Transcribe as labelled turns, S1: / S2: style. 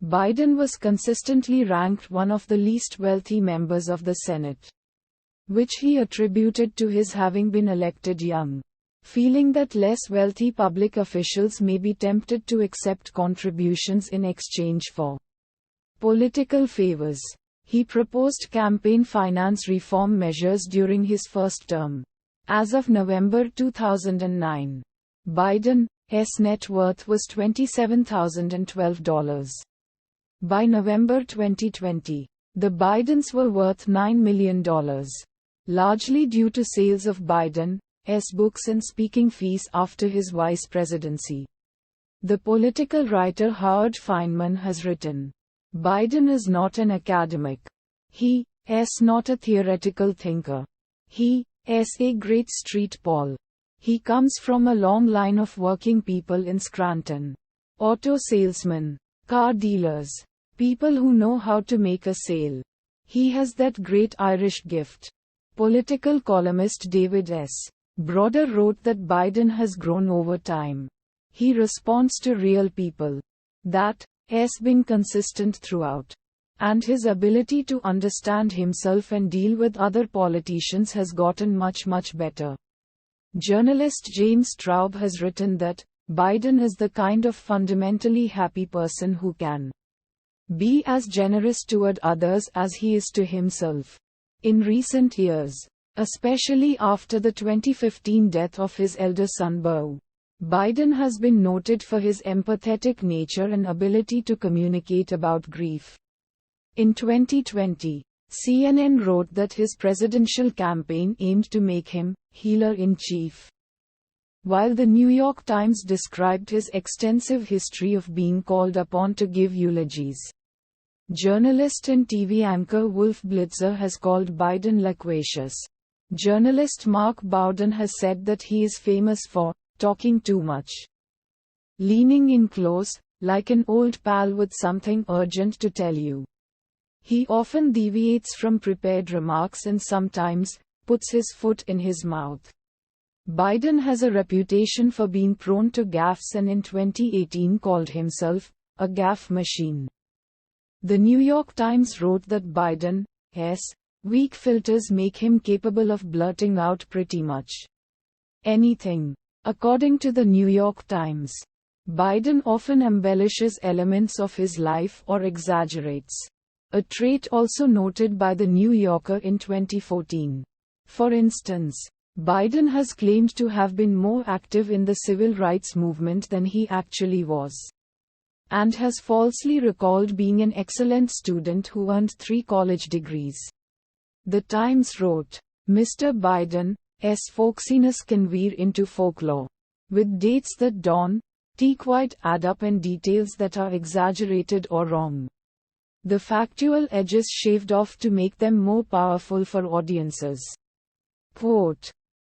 S1: Biden was consistently ranked one of the least wealthy members of the Senate, which he attributed to his having been elected young, feeling that less wealthy public officials may be tempted to accept contributions in exchange for political favors. He proposed campaign finance reform measures during his first term. As of November 2009, Biden's net worth was $27,012. By November 2020, the Bidens were worth $9 million, largely due to sales of Biden's books and speaking fees after his vice presidency. The political writer Howard Fineman has written, "Biden is not an academic. He is not a theoretical thinker. He is a great street Paul. He comes from a long line of working people in Scranton. Auto salesmen, car dealers, people who know how to make a sale. He has that great Irish gift." Political columnist David S. Broder wrote that Biden has grown over time. He responds to real people. That has been consistent throughout. And his ability to understand himself and deal with other politicians has gotten much better. Journalist James Traub has written that Biden is the kind of fundamentally happy person who can be as generous toward others as he is to himself. In recent years, especially after the 2015 death of his elder son Beau, Biden has been noted for his empathetic nature and ability to communicate about grief. In 2020, CNN wrote that his presidential campaign aimed to make him healer-in-chief, while the New York Times described his extensive history of being called upon to give eulogies. Journalist and TV anchor Wolf Blitzer has called Biden loquacious. Journalist Mark Bowden has said that he is famous for talking too much, leaning in close, like an old pal with something urgent to tell you. He often deviates from prepared remarks and sometimes puts his foot in his mouth. Biden has a reputation for being prone to gaffes and in 2018 called himself a gaffe machine. The New York Times wrote that Biden's weak filters make him capable of blurting out pretty much anything. According to the New York Times, Biden often embellishes elements of his life or exaggerates, a trait also noted by the New Yorker in 2014. For instance, Biden has claimed to have been more active in the civil rights movement than he actually was, and has falsely recalled being an excellent student who earned 3 college degrees. The Times wrote, "Mr. Biden's folksiness can veer into folklore, with dates that don't quite add up and details that are exaggerated or wrong. The factual edges shaved off to make them more powerful for audiences." Quote,